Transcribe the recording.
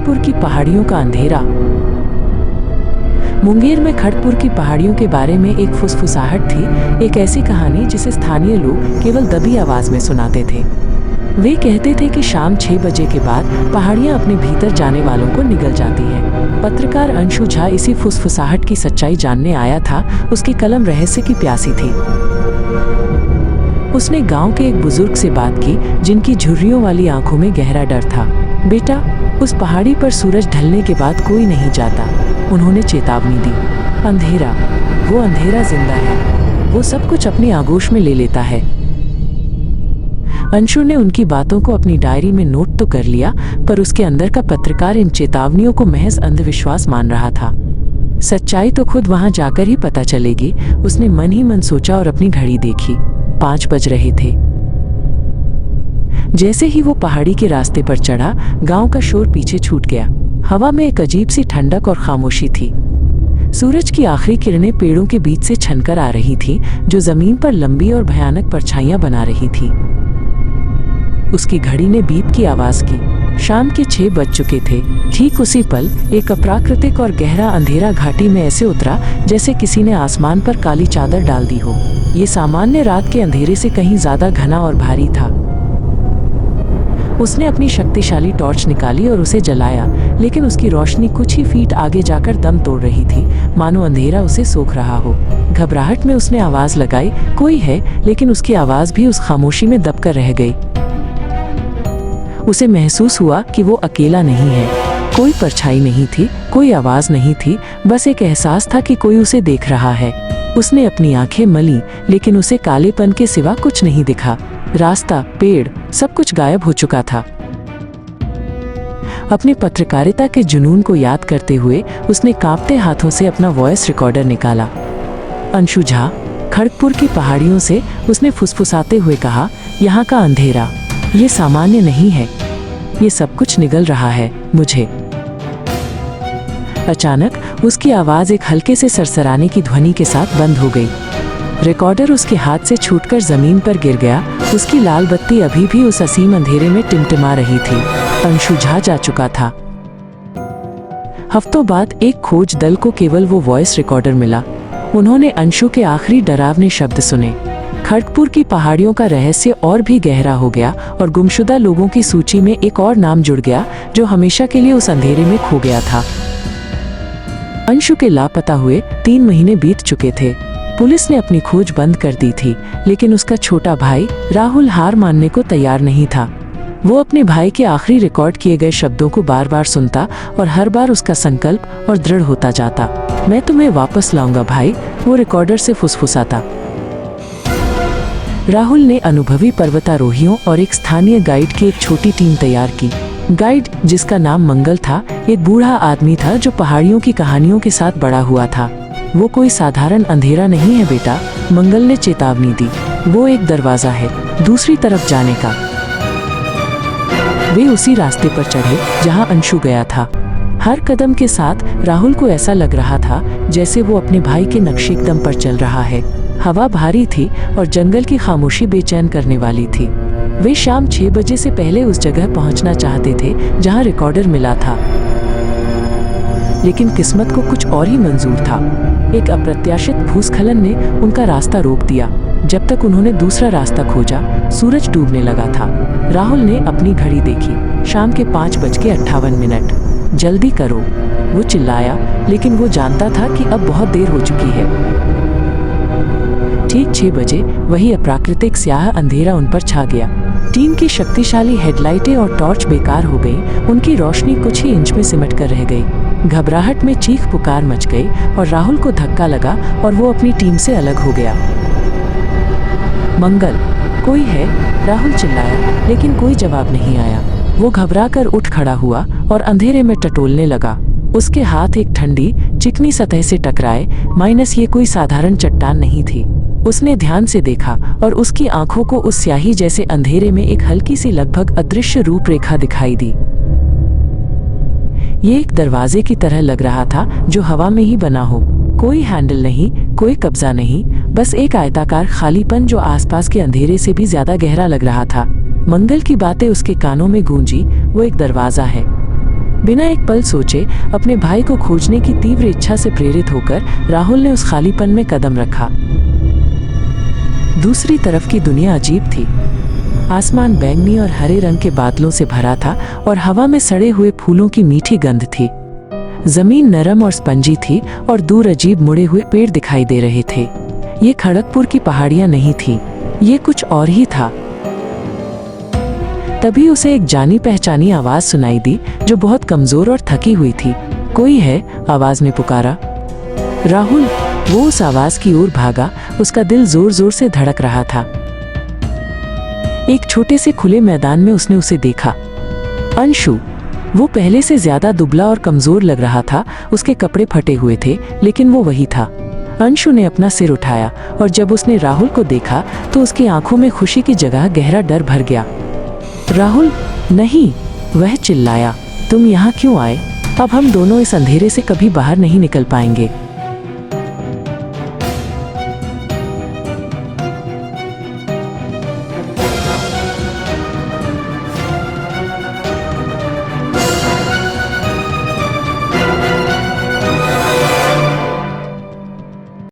खड़गपुर की पहाड़ियों का अंधेरा। मुंगेर में खड़गपुर की पहाड़ियों के बारे में एक फुसफुसाहट थी, एक ऐसी कहानी जिसे स्थानीय लोग केवल दबी आवाज में सुनाते थे। वे कहते थे कि शाम 6 बजे के बाद पहाड़ियां अपने भीतर जाने वालों को निगल जाती हैं। पत्रकार अंशु झा इसी फुसफुसाहट की सच्चाई जानने आया था। उसकी कलम रहस्य की प्यासी थी। उसने गांव के एक बुजुर्ग से बात की, जिनकी झुर्रियों वाली आंखों में गहरा डर था। बेटा, उस पहाड़ी पर सूरज ढलने के बाद कोई नहीं जाता, उन्होंने चेतावनी दी। अंधेरा, वो अंधेरा जिंदा है, वो सब कुछ अपनी आगोश में ले लेता है। अंशु ने उनकी बातों को अपनी डायरी में नोट तो कर लिया, पर उसके अंदर का पत्रकार इन चेतावनियों को महज अंधविश्वास मान रहा था। सच्चाई तो खुद वहां जाकर ही पता चलेगी, उसने मन ही मन सोचा और अपनी घड़ी देखी। 5 बज रहे थे। जैसे ही वो पहाड़ी के रास्ते पर चढ़ा, गांव का शोर पीछे छूट गया। हवा में एक अजीब सी ठंडक और खामोशी थी। सूरज की आखिरी किरणें पेड़ों के बीच से छनकर आ रही थी, जो जमीन पर लंबी और भयानक परछाइयां बना रही थी। उसकी घड़ी ने बीप की आवाज की। शाम के 6 बज चुके थे। ठीक उसी पल एक अप्राकृतिक और गहरा अंधेरा घाटी में ऐसे उतरा जैसे किसी ने आसमान पर काली चादर डाल दी हो। ये सामान्य रात के अंधेरे से कहीं ज्यादा घना और भारी था। उसने अपनी शक्तिशाली टॉर्च निकाली और उसे जलाया, लेकिन उसकी रोशनी कुछ ही फीट आगे जाकर दम तोड़ रही थी, मानो अंधेरा उसे सोख रहा हो। घबराहट में उसने आवाज लगाई, कोई है, लेकिन उसकी आवाज भी उस खामोशी में दबकर रह गई। उसे महसूस हुआ कि वो अकेला नहीं है। कोई परछाई नहीं थी, कोई आवाज नहीं थी, बस एक एहसास था कि कोई उसे देख रहा है। उसने अपनी आंखें मली, लेकिन उसे कालेपन के सिवा कुछ नहीं दिखा। रास्ता, पेड़, सब कुछ गायब हो चुका था। अपने पत्रकारिता के जुनून को याद करते हुए उसने कांपते हाथों से अपना वॉइस रिकॉर्डर निकाला। अंशु झा, खड़गपुर की पहाड़ियों से उसने फुसफुसाते हुए कहा, यहाँ का अंधेरा ये सामान्य नहीं है, ये सब कुछ निगल रहा है मुझे। अचानक उसकी आवाज एक हल्के से सरसराने की ध्वनि के साथ बंद हो गई। रिकॉर्डर उसके हाथ से छूटकर जमीन पर गिर गया। उसकी लाल बत्ती अभी भी उस असीम अंधेरे में टिमटिमा रही थी। अंशु झा जा चुका था। हफ्तों बाद एक खोज दल को केवल वो वॉइस रिकॉर्डर मिला। उन्होंने अंशु के आखिरी डरावने शब्द सुने। खड़गपुर की पहाड़ियों का रहस्य और भी गहरा हो गया और गुमशुदा लोगों की सूची में एक और नाम जुड़ गया, जो हमेशा के लिए उस अंधेरे में खो गया था। अंशु के लापता हुए 3 महीने बीत चुके थे। पुलिस ने अपनी खोज बंद कर दी थी, लेकिन उसका छोटा भाई राहुल हार मानने को तैयार नहीं था। वो अपने भाई के आखिरी रिकॉर्ड किए गए शब्दों को बार बार सुनता और हर बार उसका संकल्प और दृढ़ होता जाता। मैं तुम्हें वापस लाऊंगा भाई, वो रिकॉर्डर से फुसफुसाता। राहुल ने अनुभवी पर्वतारोहियों और एक स्थानीय गाइड की एक छोटी टीम तैयार की। गाइड, जिसका नाम मंगल था, एक बूढ़ा आदमी था जो पहाड़ियों की कहानियों के साथ बड़ा हुआ था। वो कोई साधारण अंधेरा नहीं है बेटा, मंगल ने चेतावनी दी। वो एक दरवाजा है दूसरी तरफ जाने का। वे उसी रास्ते पर चढ़े जहां अंशु गया था। हर कदम के साथ राहुल को ऐसा लग रहा था जैसे वो अपने भाई के नक्शेकदम पर चल रहा है। हवा भारी थी और जंगल की खामोशी बेचैन करने वाली थी। वे शाम 6 बजे से पहले उस जगह पहुंचना चाहते थे जहां रिकॉर्डर मिला था, लेकिन किस्मत को कुछ और ही मंजूर था। एक अप्रत्याशित भूस्खलन ने उनका रास्ता रोक दिया। जब तक उन्होंने दूसरा रास्ता खोजा, सूरज डूबने लगा था। राहुल ने अपनी घड़ी देखी, शाम के 5:58। जल्दी करो, वो चिल्लाया, लेकिन वो जानता था कि अब बहुत देर हो चुकी है। ठीक 6 बजे वही अप्राकृतिक स्याह अंधेरा उन पर छा गया। टीम की शक्तिशाली हेडलाइटें और टॉर्च बेकार हो गई। उनकी रोशनी कुछ ही इंच में सिमट कर रह गई। घबराहट में चीख पुकार मच गई और राहुल को धक्का लगा और वो अपनी टीम से अलग हो गया। मंगल, कोई है? राहुल चिल्लाया, लेकिन कोई जवाब नहीं आया। वो घबराकर उठ खड़ा हुआ और अंधेरे में टटोलने लगा। उसके हाथ एक ठंडी चिकनी सतह से टकराए, माइनस ये कोई साधारण चट्टान नहीं थी। उसने ध्यान से देखा और उसकी आंखों को उस स्याही जैसे अंधेरे में एक हल्की सी लगभग अदृश्य रूपरेखा दिखाई दी। ये एक दरवाजे की तरह लग रहा था जो हवा में ही बना हो। कोई हैंडल नहीं, कोई कब्जा नहीं, बस एक आयताकार खालीपन जो आसपास के अंधेरे से भी ज्यादा गहरा लग रहा था। मंगल की बातें उसके कानों में गूंजी, वो एक दरवाजा है। बिना एक पल सोचे अपने भाई को खोजने की तीव्र इच्छा से प्रेरित होकर राहुल ने उस खालीपन में कदम रखा। दूसरी तरफ की दुनिया अजीब थी। आसमान बैंगनी और हरे रंग के बादलों से भरा था और हवा में सड़े हुए फूलों की मीठी गंध थी। जमीन नरम और स्पंजी थी और दूर अजीब मुड़े हुए पेड़ दिखाई दे रहे थे। ये खड़गपुर की पहाड़ियां नहीं थी, ये कुछ और ही था। तभी उसे एक जानी पहचानी आवाज सुनाई दी जो बहुत कमजोर और थकी हुई थी। कोई है? आवाज ने पुकारा। राहुल वो उस आवाज की ओर भागा। उसका दिल जोर जोर से धड़क रहा था। एक छोटे से खुले मैदान में उसने उसे देखा। अंशु। वो पहले से ज्यादा दुबला और कमजोर लग रहा था। उसके कपड़े फटे हुए थे, लेकिन वो वही था। अंशु ने अपना सिर उठाया और जब उसने राहुल को देखा तो उसकी आंखों में खुशी की जगह गहरा डर भर गया। राहुल नहीं, वह चिल्लाया, तुम यहाँ क्यों आए? अब हम दोनों इस अंधेरे से कभी बाहर नहीं निकल पाएंगे।